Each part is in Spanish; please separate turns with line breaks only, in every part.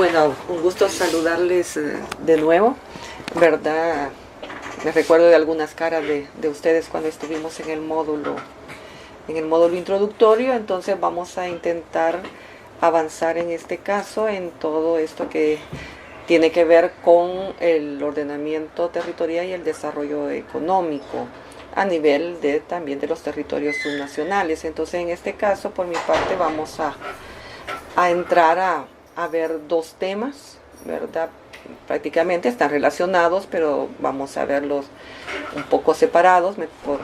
Bueno, un gusto saludarles de nuevo, ¿verdad? Me recuerdo de algunas caras de ustedes cuando estuvimos en el módulo introductorio. Entonces vamos a intentar avanzar en este caso en todo esto que tiene que ver con el ordenamiento territorial y el desarrollo económico a nivel también de los territorios subnacionales. Entonces, en este caso, por mi parte, vamos a entrar a ver dos temas, ¿verdad? Prácticamente están relacionados, pero vamos a verlos un poco separados por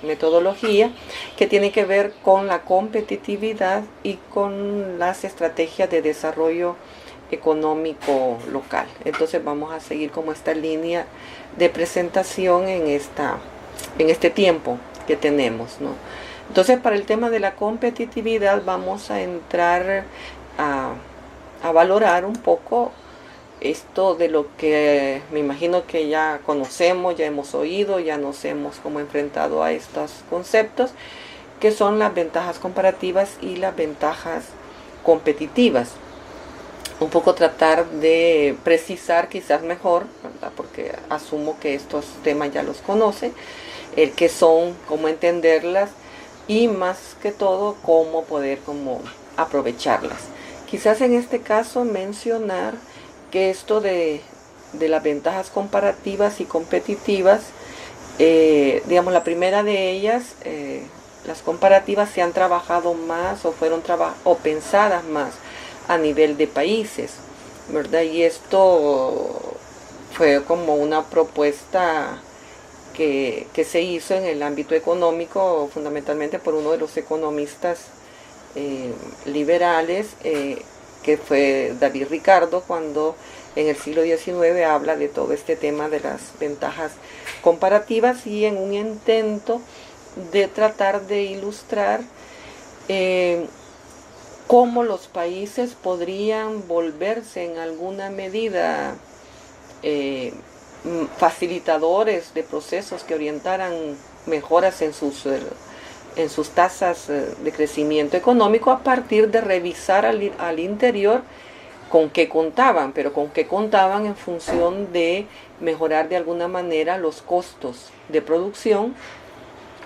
metodología, que tiene que ver con la competitividad y con las estrategias de desarrollo económico local. Entonces vamos a seguir como esta línea de presentación en este tiempo que tenemos, ¿no? Entonces, para el tema de la competitividad vamos a entrar a valorar un poco esto de lo que me imagino que ya conocemos, ya hemos oído, ya nos hemos como enfrentado a estos conceptos, que son las ventajas comparativas y las ventajas competitivas. Un poco tratar de precisar quizás mejor, ¿verdad? Porque asumo que estos temas ya los conocen, el qué son, cómo entenderlas y más que todo cómo poder como aprovecharlas. Quizás en este caso mencionar que esto de las ventajas comparativas y competitivas, digamos, la primera de ellas, las comparativas se han trabajado más o fueron pensadas más a nivel de países, ¿verdad? Y esto fue como una propuesta que se hizo en el ámbito económico, fundamentalmente por uno de los economistas liberales, que fue David Ricardo, cuando en el siglo XIX habla de todo este tema de las ventajas comparativas, y en un intento de tratar de ilustrar cómo los países podrían volverse en alguna medida facilitadores de procesos que orientaran mejoras en sus tasas de crecimiento económico, a partir de revisar al interior con qué contaban, pero con qué contaban en función de mejorar de alguna manera los costos de producción,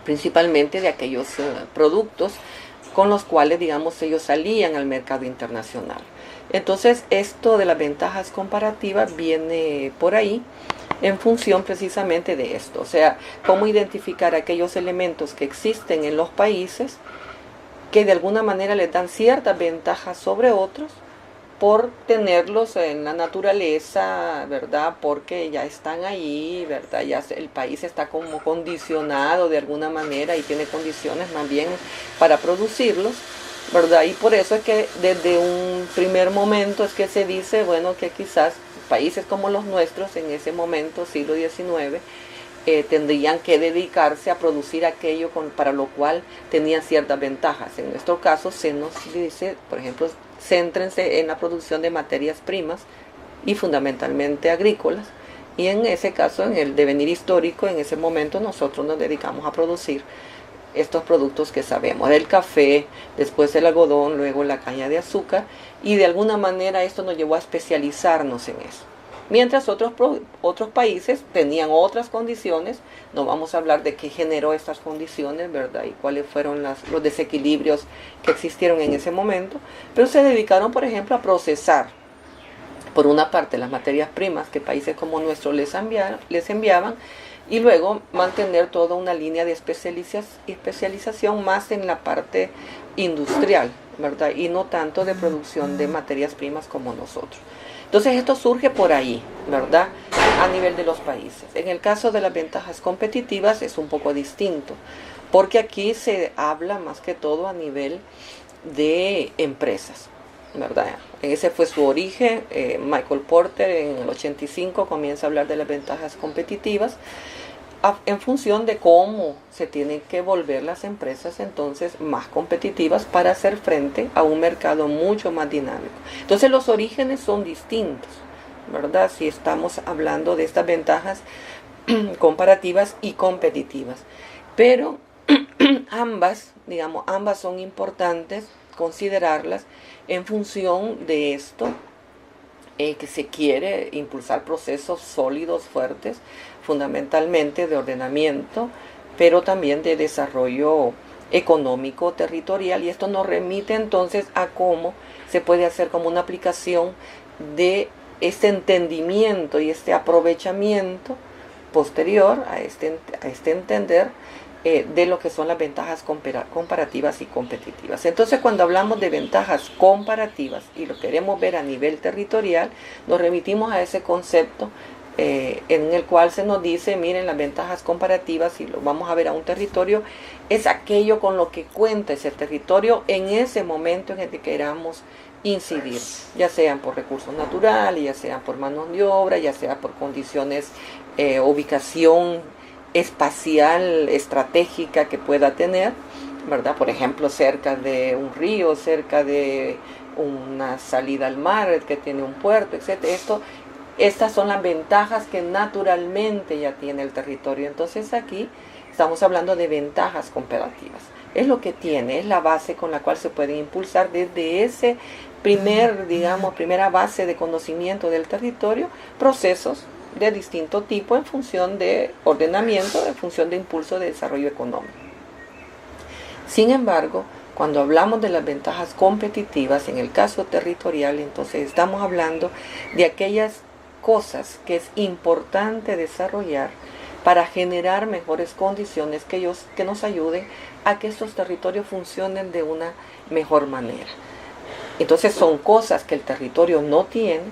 principalmente de aquellos productos con los cuales, digamos, ellos salían al mercado internacional. Entonces, esto de las ventajas comparativas viene por ahí, en función precisamente de esto. O sea, cómo identificar aquellos elementos que existen en los países que de alguna manera les dan ciertas ventajas sobre otros por tenerlos en la naturaleza, ¿verdad? Porque ya están ahí, ¿verdad? Ya el país está como condicionado de alguna manera y tiene condiciones más bien para producirlos, ¿verdad? Y por eso es que desde un primer momento es que se dice, bueno, que quizás países como los nuestros en ese momento, siglo XIX, tendrían que dedicarse a producir aquello para lo cual tenían ciertas ventajas. En nuestro caso se nos dice, por ejemplo, céntrense en la producción de materias primas y fundamentalmente agrícolas, y en ese caso, en el devenir histórico, en ese momento nosotros nos dedicamos a producir estos productos que sabemos, el café, después el algodón, luego la caña de azúcar, y de alguna manera esto nos llevó a especializarnos en eso. Mientras otros países tenían otras condiciones, no vamos a hablar de qué generó estas condiciones, ¿verdad? Y cuáles fueron los desequilibrios que existieron en ese momento, pero se dedicaron, por ejemplo, a procesar, por una parte, las materias primas que países como nuestro les enviaban, y luego mantener toda una línea de especialización más en la parte industrial, ¿verdad? Y no tanto de producción de materias primas como nosotros. Entonces esto surge por ahí, ¿verdad? A nivel de los países. En el caso de las ventajas competitivas es un poco distinto, porque aquí se habla más que todo a nivel de empresas, ¿verdad? Ese fue su origen. Michael Porter en el 85 comienza a hablar de las ventajas competitivas en función de cómo se tienen que volver las empresas entonces más competitivas para hacer frente a un mercado mucho más dinámico. Entonces los orígenes son distintos, ¿verdad? Si estamos hablando de estas ventajas comparativas y competitivas, pero ambas son importantes considerarlas en función de esto que se quiere impulsar procesos sólidos, fuertes, fundamentalmente de ordenamiento, pero también de desarrollo económico, territorial, y esto nos remite entonces a cómo se puede hacer como una aplicación de este entendimiento y este aprovechamiento posterior a este entender de lo que son las ventajas comparativas y competitivas. Entonces, cuando hablamos de ventajas comparativas y lo queremos ver a nivel territorial, nos remitimos a ese concepto en el cual se nos dice, miren, las ventajas comparativas, y lo vamos a ver a un territorio, es aquello con lo que cuenta ese territorio en ese momento en el que queramos incidir, ya sean por recursos naturales, ya sean por manos de obra, ya sea por condiciones, ubicación espacial, estratégica que pueda tener, ¿verdad? Por ejemplo, cerca de un río, cerca de una salida al mar que tiene un puerto, etc. Estas son las ventajas que naturalmente ya tiene el territorio. Entonces aquí estamos hablando de ventajas comparativas. Es lo que tiene, es la base con la cual se pueden impulsar desde ese primera base de conocimiento del territorio, procesos de distinto tipo en función de ordenamiento, en función de impulso de desarrollo económico. Sin embargo, cuando hablamos de las ventajas competitivas, en el caso territorial, entonces estamos hablando de aquellas cosas que es importante desarrollar para generar mejores condiciones que nos ayuden a que estos territorios funcionen de una mejor manera. Entonces son cosas que el territorio no tiene,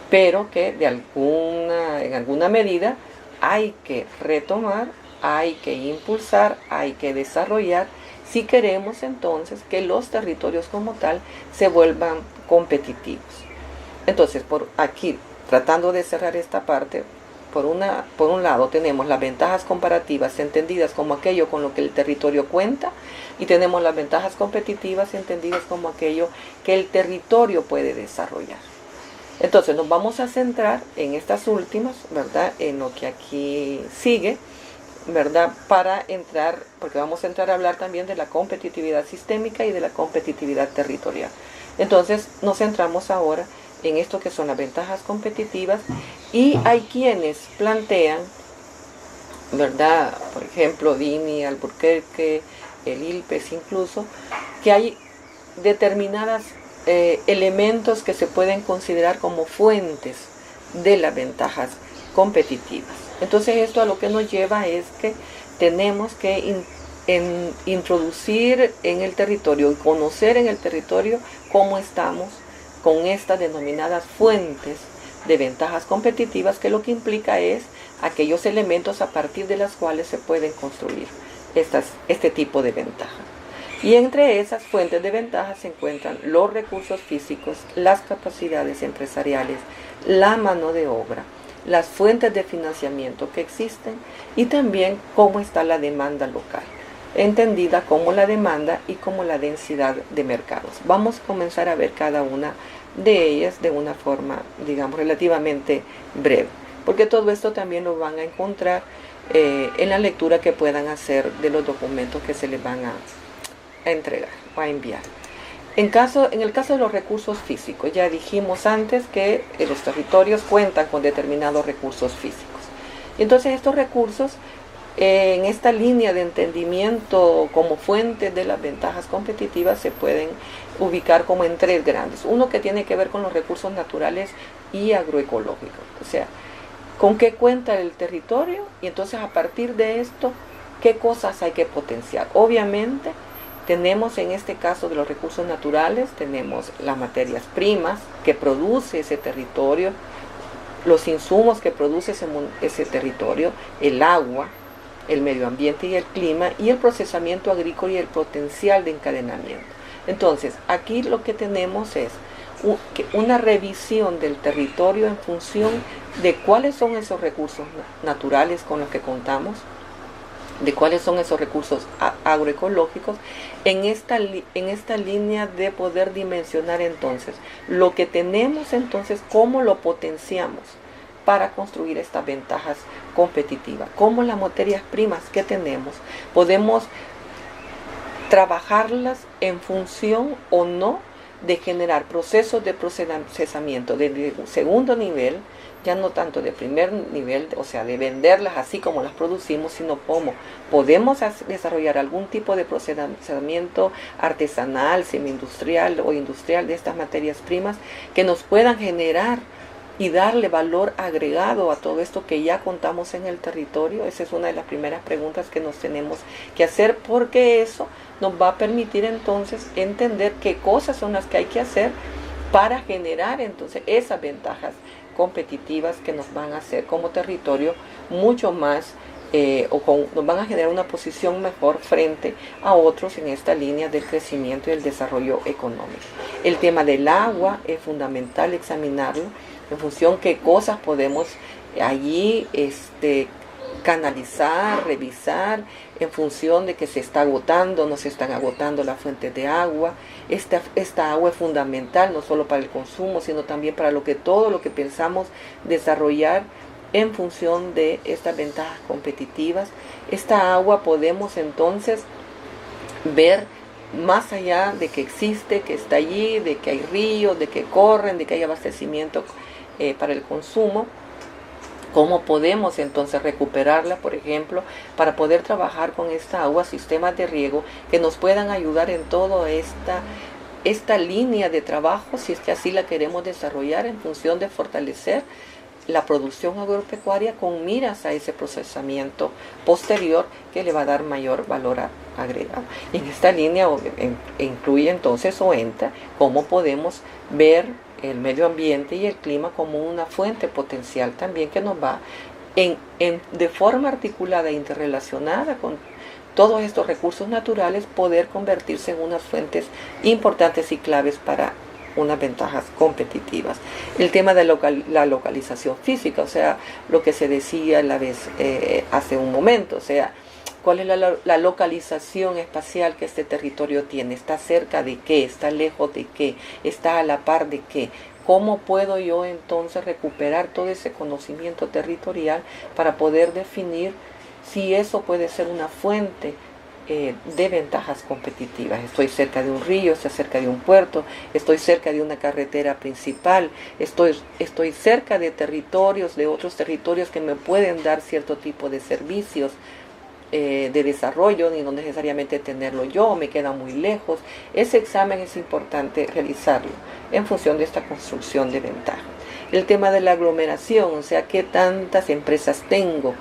pero que en alguna medida hay que retomar, hay que impulsar, hay que desarrollar, si queremos entonces que los territorios como tal se vuelvan competitivos. Entonces, por aquí, tratando de cerrar esta parte, por un lado tenemos las ventajas comparativas entendidas como aquello con lo que el territorio cuenta, y tenemos las ventajas competitivas entendidas como aquello que el territorio puede desarrollar. Entonces nos vamos a centrar en estas últimas, ¿verdad? En lo que aquí sigue, ¿verdad? Porque vamos a entrar a hablar también de la competitividad sistémica y de la competitividad territorial. Entonces nos centramos ahora en esto que son las ventajas competitivas, y hay quienes plantean, ¿verdad? Por ejemplo, Dini, Alburquerque, el ILPES incluso, que hay determinadas elementos que se pueden considerar como fuentes de las ventajas competitivas. Entonces esto a lo que nos lleva es que tenemos que introducir en el territorio y conocer en el territorio cómo estamos con estas denominadas fuentes de ventajas competitivas, que lo que implica es aquellos elementos a partir de las cuales se pueden construir este tipo de ventajas. Y entre esas fuentes de ventajas se encuentran los recursos físicos, las capacidades empresariales, la mano de obra, las fuentes de financiamiento que existen, y también cómo está la demanda local, entendida como la demanda y como la densidad de mercados. Vamos a comenzar a ver cada una de ellas de una forma, digamos, relativamente breve, porque todo esto también lo van a encontrar en la lectura que puedan hacer de los documentos que se les van a entregar o a enviar. En el caso de los recursos físicos, ya dijimos antes que los territorios cuentan con determinados recursos físicos. Entonces estos recursos, en esta línea de entendimiento como fuente de las ventajas competitivas, se pueden ubicar como en tres grandes. Uno que tiene que ver con los recursos naturales y agroecológicos, o sea, con qué cuenta el territorio, y entonces a partir de esto, qué cosas hay que potenciar. Obviamente tenemos en este caso de los recursos naturales, tenemos las materias primas que produce ese territorio, los insumos que produce ese territorio, el agua, el medio ambiente y el clima, y el procesamiento agrícola y el potencial de encadenamiento. Entonces, aquí lo que tenemos es una revisión del territorio en función de cuáles son esos recursos naturales con los que contamos, de cuáles son esos recursos agroecológicos, en esta línea de poder dimensionar entonces lo que tenemos, entonces cómo lo potenciamos para construir estas ventajas competitivas, cómo las materias primas que tenemos podemos trabajarlas en función o no de generar procesos de procesamiento de segundo nivel, ya no tanto de primer nivel, o sea, de venderlas así como las producimos, sino cómo podemos desarrollar algún tipo de procesamiento artesanal, semi-industrial o industrial de estas materias primas que nos puedan generar y darle valor agregado a todo esto que ya contamos en el territorio. Esa es una de las primeras preguntas que nos tenemos que hacer, porque eso nos va a permitir entonces entender qué cosas son las que hay que hacer para generar entonces esas ventajas competitivas que nos van a hacer como territorio mucho más nos van a generar una posición mejor frente a otros en esta línea del crecimiento y el desarrollo económico. El tema del agua es fundamental examinarlo en función qué cosas podemos allí canalizar, revisar, en función de que se está agotando, no se están agotando las fuentes de agua. Esta agua es fundamental no solo para el consumo, sino también para todo lo que pensamos desarrollar en función de estas ventajas competitivas. Esta agua podemos entonces ver más allá de que existe, que está allí, de que hay ríos, de que corren, de que hay abastecimiento para el consumo. ¿Cómo podemos entonces recuperarla, por ejemplo, para poder trabajar con esta agua, sistemas de riego que nos puedan ayudar en toda esta línea de trabajo, si es que así la queremos desarrollar, en función de fortalecer la producción agropecuaria con miras a ese procesamiento posterior que le va a dar mayor valor agregado? Y en esta línea incluye entonces o entra cómo podemos ver el medio ambiente y el clima como una fuente potencial también que nos va de forma articulada e interrelacionada con todos estos recursos naturales, poder convertirse en unas fuentes importantes y claves para unas ventajas competitivas. El tema de la localización física, o sea, lo que se decía hace un momento, o sea, ¿cuál es la localización espacial que este territorio tiene? ¿Está cerca de qué? ¿Está lejos de qué? ¿Está a la par de qué? ¿Cómo puedo yo entonces recuperar todo ese conocimiento territorial para poder definir si eso puede ser una fuente de ventajas competitivas? Estoy cerca de un río, estoy cerca de un puerto, estoy cerca de una carretera principal, estoy cerca de otros territorios que me pueden dar cierto tipo de servicios de desarrollo, y no necesariamente tenerlo yo, me queda muy lejos. Ese examen es importante realizarlo en función de esta construcción de ventajas. El tema de la aglomeración, o sea, qué tantas empresas tengo,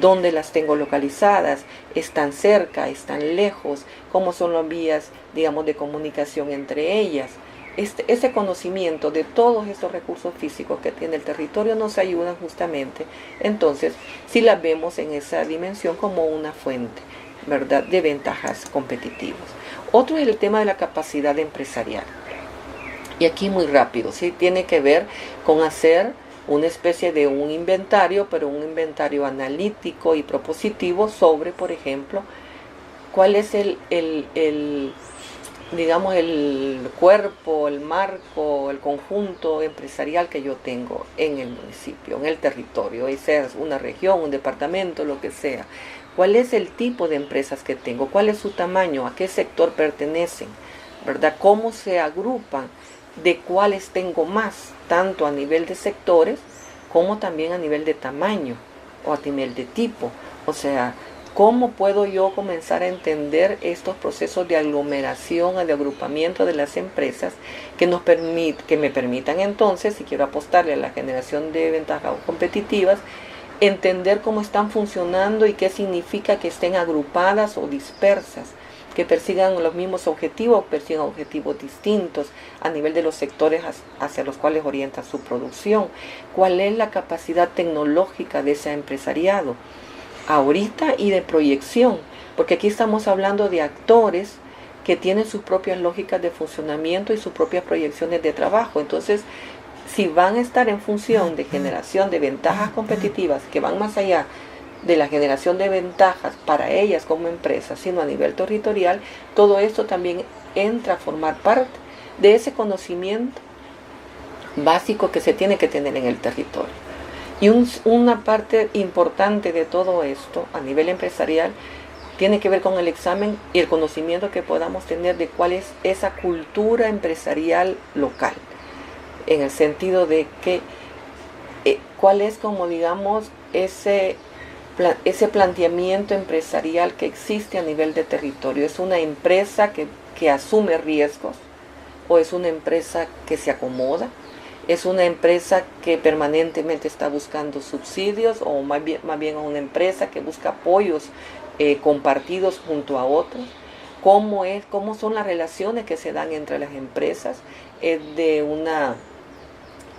dónde las tengo localizadas, están cerca, están lejos, cómo son las vías, digamos, de comunicación entre ellas. Ese conocimiento de todos estos recursos físicos que tiene el territorio nos ayuda justamente, entonces, si las vemos en esa dimensión como una fuente, ¿verdad?, de ventajas competitivas. Otro es el tema de la capacidad empresarial. Y aquí muy rápido, ¿sí? Tiene que ver con hacer una especie de un inventario, pero un inventario analítico y propositivo sobre, por ejemplo, cuál es digamos, el cuerpo, el marco, el conjunto empresarial que yo tengo en el municipio, en el territorio, y sea una región, un departamento, lo que sea. ¿Cuál es el tipo de empresas que tengo? ¿Cuál es su tamaño? ¿A qué sector pertenecen? ¿Verdad? ¿Cómo se agrupan? ¿De cuáles tengo más? Tanto a nivel de sectores como también a nivel de tamaño o a nivel de tipo. O sea, ¿cómo puedo yo comenzar a entender estos procesos de aglomeración o de agrupamiento de las empresas que me permitan entonces, si quiero apostarle a la generación de ventajas competitivas, entender cómo están funcionando y qué significa que estén agrupadas o dispersas, que persigan los mismos objetivos, persigan objetivos distintos a nivel de los sectores hacia los cuales orienta su producción? ¿Cuál es la capacidad tecnológica de ese empresariado ahorita y de proyección? Porque aquí estamos hablando de actores que tienen sus propias lógicas de funcionamiento y sus propias proyecciones de trabajo. Entonces, si van a estar en función de generación de ventajas competitivas que van más allá de la generación de ventajas para ellas como empresas, sino a nivel territorial, todo esto también entra a formar parte de ese conocimiento básico que se tiene que tener en el territorio. Y una parte importante de todo esto a nivel empresarial tiene que ver con el examen y el conocimiento que podamos tener de cuál es esa cultura empresarial local, en el sentido de que cuál es, como digamos, ese planteamiento empresarial que existe a nivel de territorio. ¿Es una empresa que asume riesgos o es una empresa que se acomoda? ¿Es una empresa que permanentemente está buscando subsidios o más bien una empresa que busca apoyos compartidos junto a otros? ¿Cómo son las relaciones que se dan entre las empresas? ¿Es de una,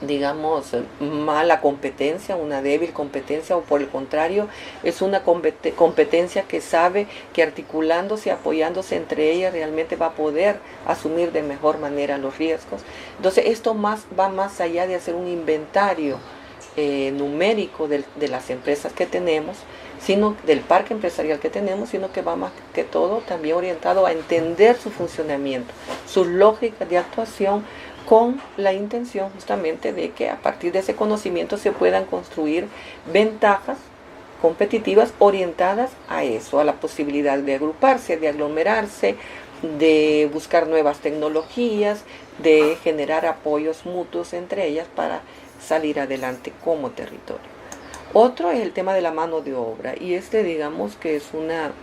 digamos, mala competencia, una débil competencia, o por el contrario, es una competencia que sabe que articulándose, apoyándose entre ellas, realmente va a poder asumir de mejor manera los riesgos? Entonces, esto va más allá de hacer un inventario numérico de las empresas que tenemos, sino del parque empresarial que tenemos, sino que va más que todo también orientado a entender su funcionamiento, sus lógicas de actuación, con la intención justamente de que a partir de ese conocimiento se puedan construir ventajas competitivas orientadas a eso, a la posibilidad de agruparse, de aglomerarse, de buscar nuevas tecnologías, de generar apoyos mutuos entre ellas para salir adelante como territorio. Otro es el tema de la mano de obra, y digamos que es una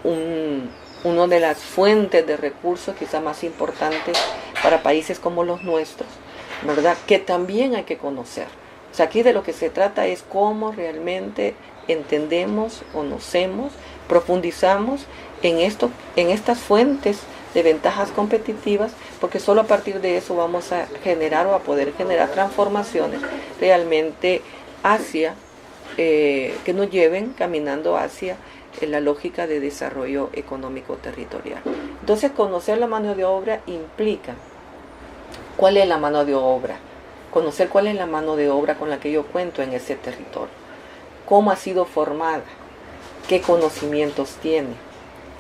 de las fuentes de recursos quizá más importantes para países como los nuestros, ¿verdad? Que también hay que conocer. O sea, aquí de lo que se trata es cómo realmente entendemos, conocemos, profundizamos en estas fuentes de ventajas competitivas, porque solo a partir de eso vamos a generar o a poder generar transformaciones realmente que nos lleven caminando hacia la lógica de desarrollo económico territorial. Entonces, conocer la mano de obra implica cuál es la mano de obra, conocer cuál es la mano de obra con la que yo cuento en ese territorio, cómo ha sido formada, qué conocimientos tiene,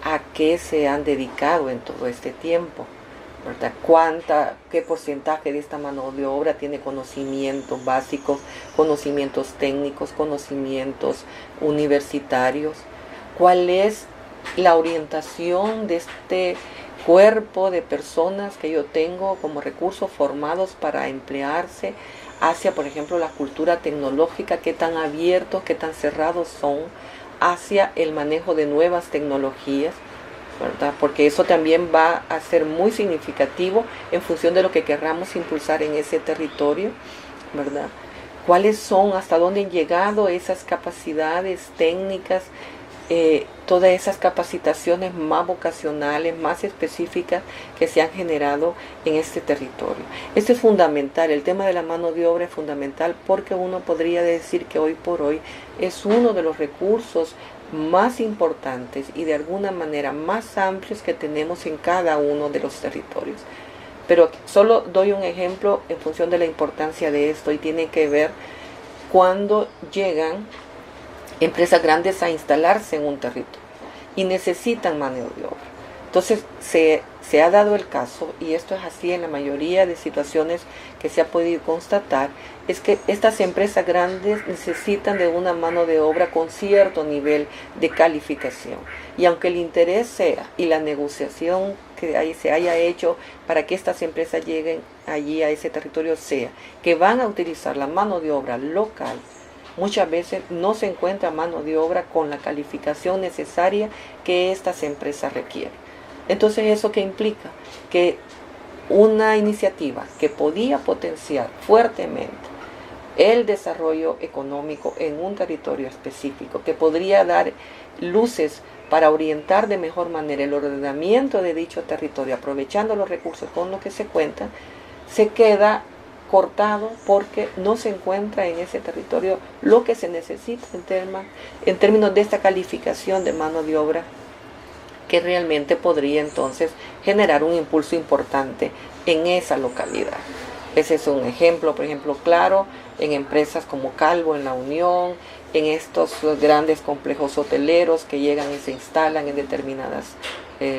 a qué se han dedicado en todo este tiempo, ¿verdad? ¿Qué porcentaje de esta mano de obra tiene conocimientos básicos, conocimientos técnicos, conocimientos universitarios? ¿Cuál es la orientación de este cuerpo de personas que yo tengo como recursos formados para emplearse hacia, por ejemplo, la cultura tecnológica? ¿Qué tan abiertos, qué tan cerrados son hacia el manejo de nuevas tecnologías, ¿verdad? Porque eso también va a ser muy significativo en función de lo que querramos impulsar en ese territorio, ¿verdad? ¿Cuáles son, hasta dónde han llegado esas capacidades técnicas, todas esas capacitaciones más vocacionales, más específicas que se han generado en este territorio? Esto es fundamental, el tema de la mano de obra es fundamental, porque uno podría decir que hoy por hoy es uno de los recursos más importantes y de alguna manera más amplios que tenemos en cada uno de los territorios. Pero solo doy un ejemplo en función de la importancia de esto, y tiene que ver cuando llegan empresas grandes a instalarse en un territorio y necesitan mano de obra. Entonces se ha dado el caso, y esto es así en la mayoría de situaciones que se ha podido constatar, es que estas empresas grandes necesitan de una mano de obra con cierto nivel de calificación, y aunque el interés sea y la negociación que se haya hecho para que estas empresas lleguen allí a ese territorio sea que van a utilizar la mano de obra local, muchas veces no se encuentra mano de obra con la calificación necesaria que estas empresas requieren. Entonces, ¿eso qué implica? Que una iniciativa que podía potenciar fuertemente el desarrollo económico en un territorio específico, que podría dar luces para orientar de mejor manera el ordenamiento de dicho territorio, aprovechando los recursos con los que se cuentan, se queda cortado porque no se encuentra en ese territorio lo que se necesita en términos de esta calificación de mano de obra, que realmente podría entonces generar un impulso importante en esa localidad. Ese es un ejemplo, por ejemplo, claro, en empresas como Calvo en La Unión, en estos grandes complejos hoteleros que llegan y se instalan en determinados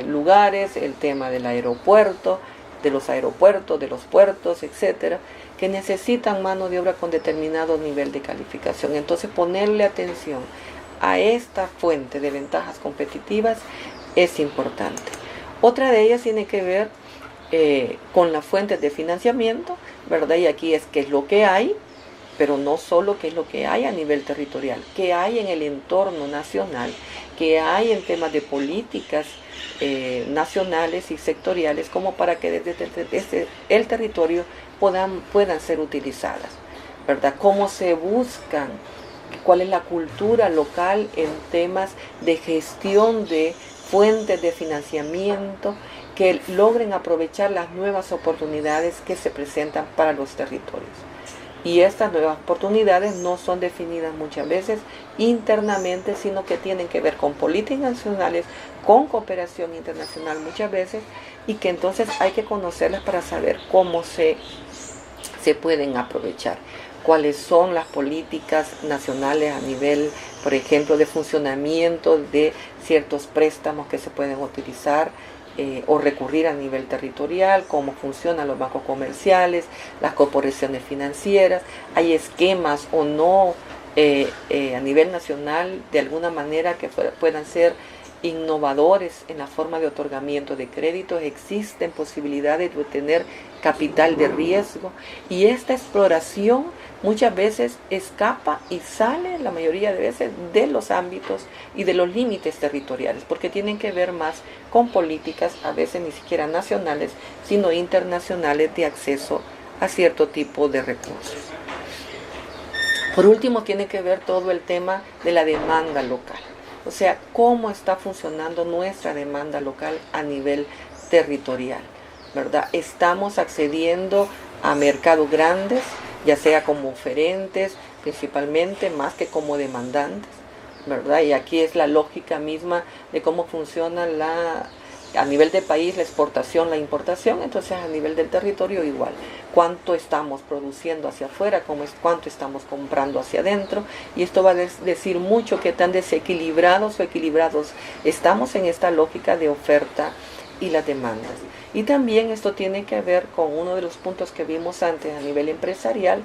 lugares, el tema del aeropuerto, de los aeropuertos, de los puertos, etcétera, que necesitan mano de obra con determinado nivel de calificación. Entonces, ponerle atención a esta fuente de ventajas competitivas es importante. Otra de ellas tiene que ver con las fuentes de financiamiento, ¿verdad? Y aquí es qué es lo que hay, pero no solo qué es lo que hay a nivel territorial, qué hay en el entorno nacional, qué hay en temas de políticas nacionales y sectoriales, como para que desde el territorio puedan ser utilizadas, ¿verdad? Cómo se buscan, cuál es la cultura local en temas de gestión de fuentes de financiamiento que logren aprovechar las nuevas oportunidades que se presentan para los territorios. Y estas nuevas oportunidades no son definidas muchas veces internamente, sino que tienen que ver con políticas nacionales, con cooperación internacional muchas veces, y que entonces hay que conocerlas para saber cómo se pueden aprovechar. Cuáles son las políticas nacionales a nivel, por ejemplo, de funcionamiento de ciertos préstamos que se pueden utilizar o recurrir a nivel territorial, cómo funcionan los bancos comerciales, las corporaciones financieras, hay esquemas o no a nivel nacional de alguna manera que puedan ser innovadores en la forma de otorgamiento de créditos. Existen posibilidades de obtener capital de riesgo, y esta exploración muchas veces escapa y sale la mayoría de veces de los ámbitos y de los límites territoriales, porque tienen que ver más con políticas a veces ni siquiera nacionales, sino internacionales, de acceso a cierto tipo de recursos. Por último, tiene que ver todo el tema de la demanda local, o sea, cómo está funcionando nuestra demanda local a nivel territorial, ¿verdad? Estamos accediendo a mercados grandes, ya sea como oferentes, principalmente, más que como demandantes, ¿verdad? Y aquí es la lógica misma de cómo funciona a nivel de país la exportación, la importación. Entonces a nivel del territorio igual, cuánto estamos produciendo hacia afuera, cuánto estamos comprando hacia adentro, y esto va a decir mucho qué tan desequilibrados o equilibrados estamos en esta lógica de oferta y las demandas. Y también esto tiene que ver con uno de los puntos que vimos antes a nivel empresarial,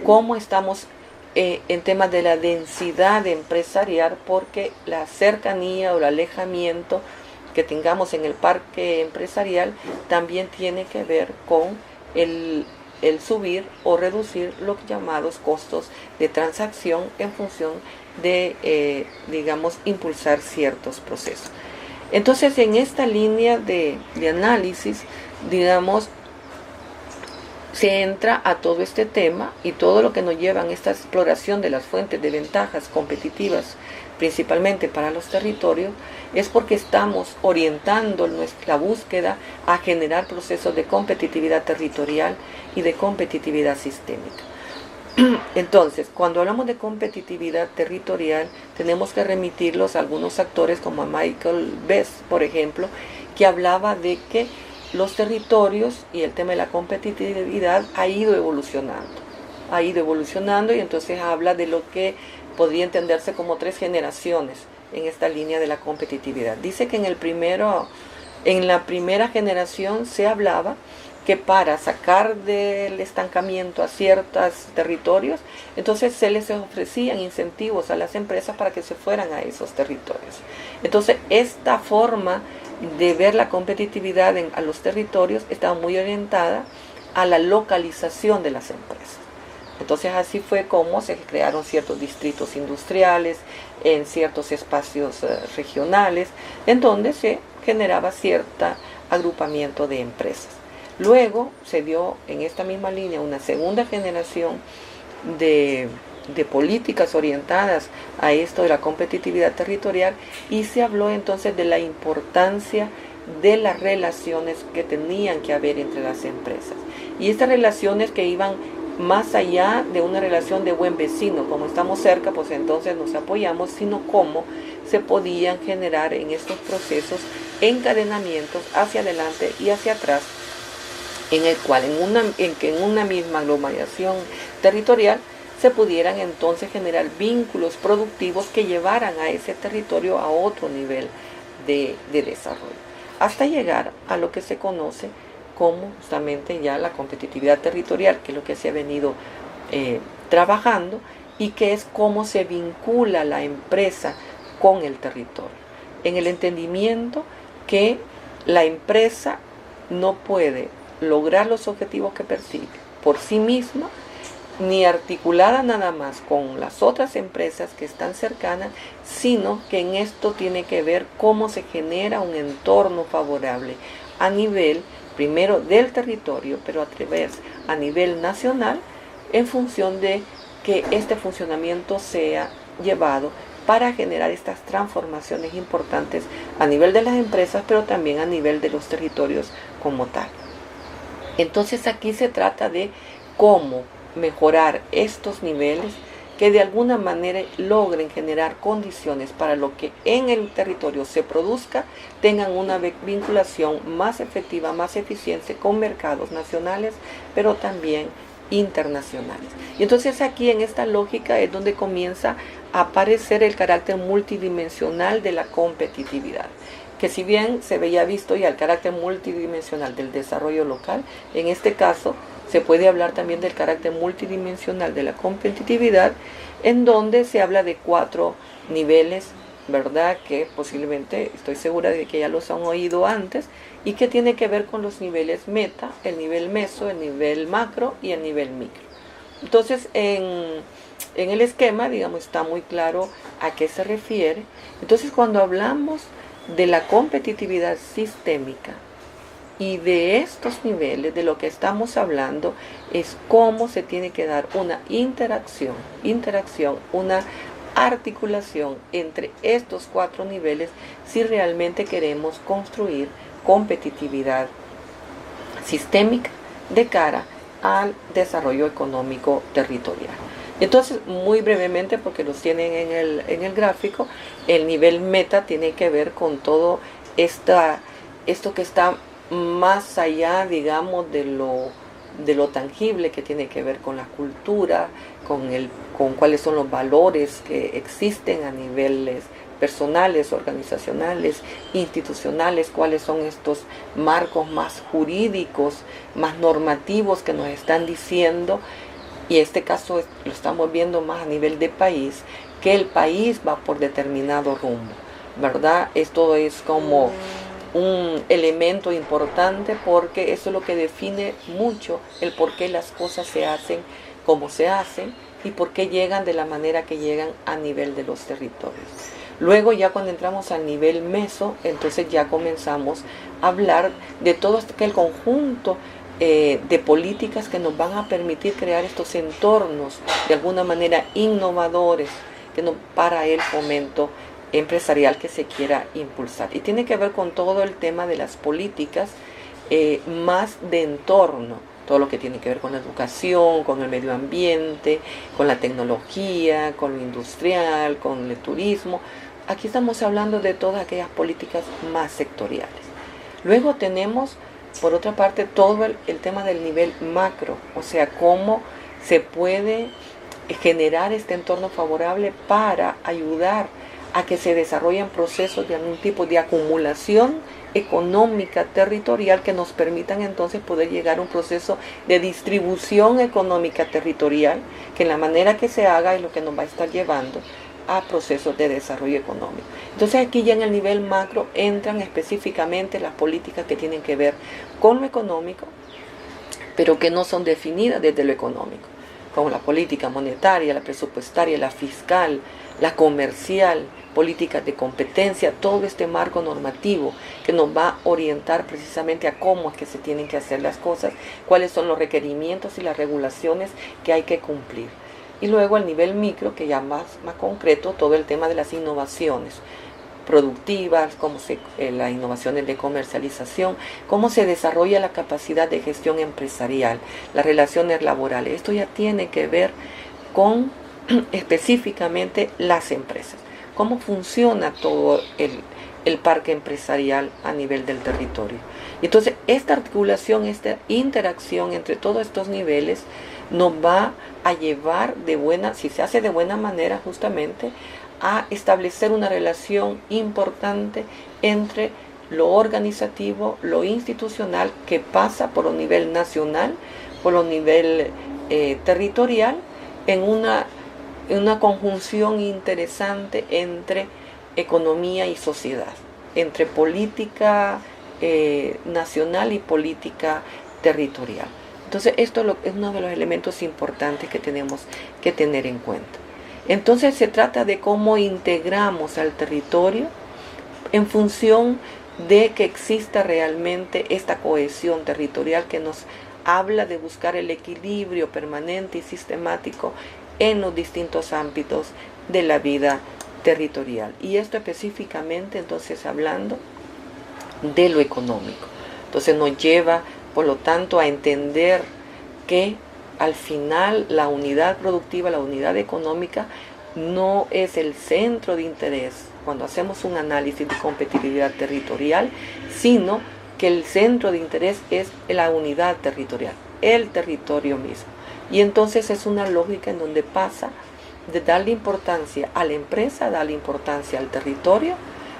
cómo estamos en temas de la densidad empresarial, porque la cercanía o el alejamiento que tengamos en el parque empresarial también tiene que ver con el subir o reducir los llamados costos de transacción en función de, digamos, impulsar ciertos procesos. Entonces, en esta línea de análisis, digamos, se entra a todo este tema, y todo lo que nos lleva a esta exploración de las fuentes de ventajas competitivas, principalmente para los territorios, es porque estamos orientando nuestra búsqueda a generar procesos de competitividad territorial y de competitividad sistémica. Entonces, cuando hablamos de competitividad territorial, tenemos que remitirlos a algunos actores como a Michael Best, por ejemplo, que hablaba de que los territorios y el tema de la competitividad ha ido evolucionando, y entonces habla de lo que podría entenderse como 3 generaciones en esta línea de la competitividad. Dice que en la primera generación se hablaba que para sacar del estancamiento a ciertos territorios, entonces se les ofrecían incentivos a las empresas para que se fueran a esos territorios. Entonces, esta forma de ver la competitividad a los territorios estaba muy orientada a la localización de las empresas. Entonces, así fue como se crearon ciertos distritos industriales en ciertos espacios regionales, en donde se generaba cierto agrupamiento de empresas. Luego se dio en esta misma línea una segunda generación de políticas orientadas a esto de la competitividad territorial, y se habló entonces de la importancia de las relaciones que tenían que haber entre las empresas. Y estas relaciones que iban más allá de una relación de buen vecino, como estamos cerca, pues entonces nos apoyamos, sino cómo se podían generar en estos procesos encadenamientos hacia adelante y hacia atrás, en el cual en una misma aglomeración territorial se pudieran entonces generar vínculos productivos que llevaran a ese territorio a otro nivel de desarrollo, hasta llegar a lo que se conoce como justamente ya la competitividad territorial, que es lo que se ha venido trabajando, y que es cómo se vincula la empresa con el territorio, en el entendimiento que la empresa no puede lograr los objetivos que persigue por sí misma, ni articulada nada más con las otras empresas que están cercanas, sino que en esto tiene que ver cómo se genera un entorno favorable a nivel, primero del territorio, pero a nivel nacional, en función de que este funcionamiento sea llevado para generar estas transformaciones importantes a nivel de las empresas, pero también a nivel de los territorios como tal. Entonces aquí se trata de cómo mejorar estos niveles que de alguna manera logren generar condiciones para lo que en el territorio se produzca, tengan una vinculación más efectiva, más eficiente con mercados nacionales, pero también internacionales. Y entonces aquí en esta lógica es donde comienza a aparecer el carácter multidimensional de la competitividad, que si bien se veía visto ya el carácter multidimensional del desarrollo local, en este caso se puede hablar también del carácter multidimensional de la competitividad, en donde se habla de 4 niveles, ¿verdad? Que posiblemente, estoy segura de que ya los han oído antes, y que tiene que ver con los niveles meta, el nivel meso, el nivel macro y el nivel micro. Entonces, en el esquema, digamos, está muy claro a qué se refiere. Entonces, cuando hablamos de la competitividad sistémica y de estos niveles, de lo que estamos hablando es cómo se tiene que dar una interacción, una articulación entre estos 4 niveles si realmente queremos construir competitividad sistémica de cara al desarrollo económico territorial. Entonces, muy brevemente, porque los tienen en el gráfico, el nivel meta tiene que ver con todo esto que está más allá, digamos, de lo tangible, que tiene que ver con la cultura, con cuáles son los valores que existen a niveles personales, organizacionales, institucionales, cuáles son estos marcos más jurídicos, más normativos que nos están diciendo, y este caso lo estamos viendo más a nivel de país, que el país va por determinado rumbo, ¿verdad? Esto es como un elemento importante porque eso es lo que define mucho el por qué las cosas se hacen como se hacen y por qué llegan de la manera que llegan a nivel de los territorios. Luego ya cuando entramos al nivel meso, entonces ya comenzamos a hablar de todo aquel conjunto de políticas que nos van a permitir crear estos entornos de alguna manera innovadores para el fomento empresarial que se quiera impulsar. Y tiene que ver con todo el tema de las políticas más de entorno, todo lo que tiene que ver con la educación, con el medio ambiente, con la tecnología, con lo industrial, con el turismo. Aquí estamos hablando de todas aquellas políticas más sectoriales. Luego tenemos, por otra parte, todo el tema del nivel macro, o sea, cómo se puede generar este entorno favorable para ayudar a que se desarrollen procesos de algún tipo de acumulación económica territorial que nos permitan entonces poder llegar a un proceso de distribución económica territorial, que en la manera que se haga es lo que nos va a estar llevando a procesos de desarrollo económico. Entonces aquí ya en el nivel macro entran específicamente las políticas que tienen que ver con lo económico, pero que no son definidas desde lo económico, como la política monetaria, la presupuestaria, la fiscal, la comercial, políticas de competencia, todo este marco normativo que nos va a orientar precisamente a cómo es que se tienen que hacer las cosas, cuáles son los requerimientos y las regulaciones que hay que cumplir. Y luego al nivel micro, que ya más concreto, todo el tema de las innovaciones productivas, las innovaciones de comercialización, cómo se desarrolla la capacidad de gestión empresarial, las relaciones laborales. Esto ya tiene que ver con específicamente las empresas, cómo funciona todo el parque empresarial a nivel del territorio. Entonces, esta articulación, esta interacción entre todos estos niveles nos va a llevar si se hace de buena manera, justamente a establecer una relación importante entre lo organizativo, lo institucional, que pasa por lo nivel nacional, por lo nivel territorial, en una una conjunción interesante entre economía y sociedad, entre política nacional y política territorial. Entonces esto es uno de los elementos importantes que tenemos que tener en cuenta. Entonces se trata de cómo integramos al territorio en función de que exista realmente esta cohesión territorial que nos habla de buscar el equilibrio permanente y sistemático en los distintos ámbitos de la vida territorial. Y esto específicamente entonces hablando de lo económico. Entonces nos lleva, por lo tanto, a entender que al final la unidad productiva, la unidad económica, no es el centro de interés cuando hacemos un análisis de competitividad territorial, sino que el centro de interés es la unidad territorial, el territorio mismo. Y entonces es una lógica en donde pasa de darle importancia a la empresa, darle importancia al territorio,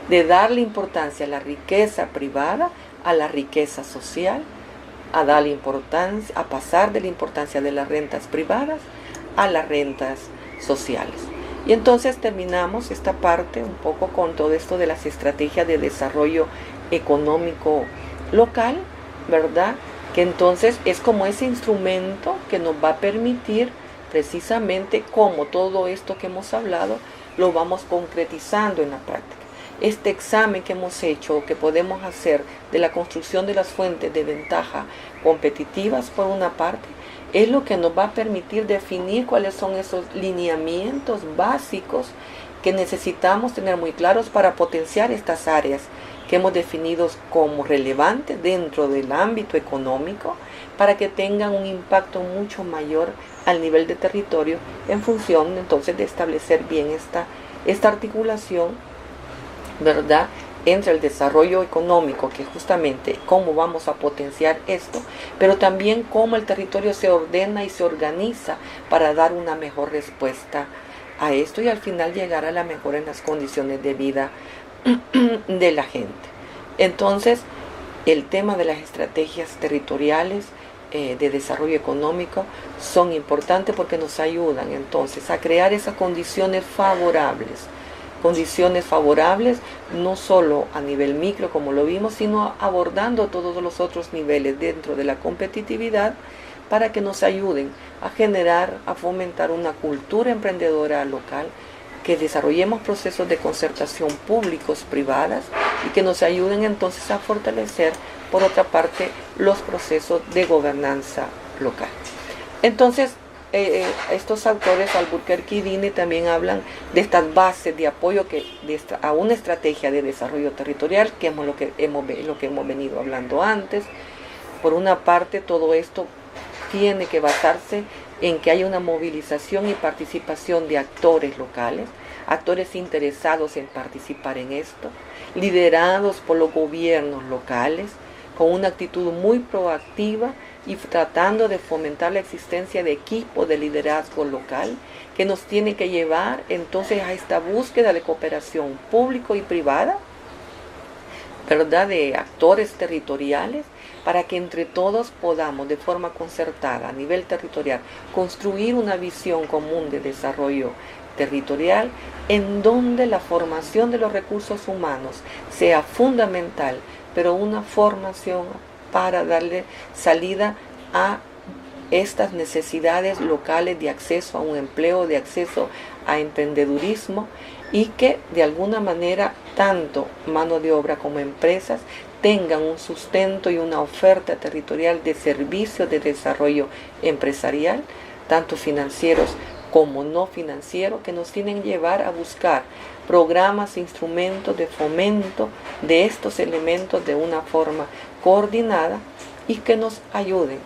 de darle importancia a la riqueza privada, a la riqueza social, a darle importancia, a pasar de la importancia de las rentas privadas a las rentas sociales. Y entonces terminamos esta parte un poco con todo esto de las estrategias de desarrollo económico local, ¿verdad? Que entonces es como ese instrumento que nos va a permitir precisamente cómo todo esto que hemos hablado lo vamos concretizando en la práctica. Este examen que hemos hecho, que podemos hacer de la construcción de las fuentes de ventaja competitivas por una parte, es lo que nos va a permitir definir cuáles son esos lineamientos básicos que necesitamos tener muy claros para potenciar estas áreas que hemos definido como relevantes dentro del ámbito económico, para que tengan un impacto mucho mayor al nivel de territorio en función entonces de establecer bien esta articulación, ¿verdad?, entre el desarrollo económico, que justamente cómo vamos a potenciar esto, pero también cómo el territorio se ordena y se organiza para dar una mejor respuesta a esto y al final llegar a la mejora en las condiciones de vida de la gente. Entonces, el tema de las estrategias territoriales de desarrollo económico son importantes porque nos ayudan entonces a crear esas condiciones favorables no solo a nivel micro como lo vimos, sino abordando todos los otros niveles dentro de la competitividad para que nos ayuden a generar, a fomentar una cultura emprendedora local, que desarrollemos procesos de concertación públicos, privadas, y que nos ayuden entonces a fortalecer, por otra parte, los procesos de gobernanza local. Entonces, estos autores, Albuquerque y Dini, también hablan de estas bases de apoyo a una estrategia de desarrollo territorial, que es lo que hemos venido hablando antes. Por una parte, todo esto tiene que basarse en que haya una movilización y participación de actores locales, actores interesados en participar en esto, liderados por los gobiernos locales, con una actitud muy proactiva y tratando de fomentar la existencia de equipos de liderazgo local que nos tiene que llevar entonces a esta búsqueda de cooperación público y privada, ¿verdad?, de actores territoriales, para que entre todos podamos de forma concertada a nivel territorial construir una visión común de desarrollo territorial en donde la formación de los recursos humanos sea fundamental, pero una formación para darle salida a estas necesidades locales de acceso a un empleo, de acceso a emprendedurismo, y que de alguna manera tanto mano de obra como empresas tengan un sustento y una oferta territorial de servicios de desarrollo empresarial, tanto financieros como no financieros, que nos tienen que llevar a buscar programas e instrumentos de fomento de estos elementos de una forma coordinada y que nos ayuden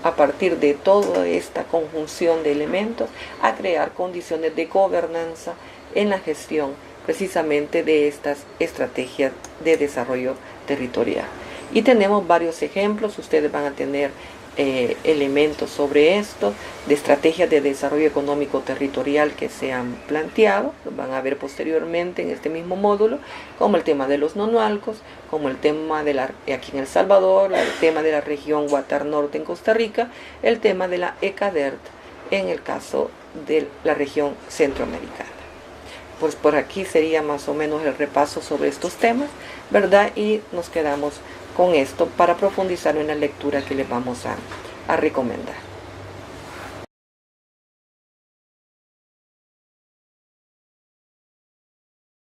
a partir de toda esta conjunción de elementos a crear condiciones de gobernanza en la gestión precisamente de estas estrategias de desarrollo territorial. Y tenemos varios ejemplos, ustedes van a tener elementos sobre esto, de estrategias de desarrollo económico territorial que se han planteado, los van a ver posteriormente en este mismo módulo, como el tema de los nonualcos, como el tema aquí en El Salvador, el tema de la región Guatar Norte en Costa Rica, el tema de la ECADERT en el caso de la región centroamericana. Pues por aquí sería más o menos el repaso sobre estos temas, ¿verdad? Y nos quedamos con esto para profundizar en la lectura que les vamos a recomendar.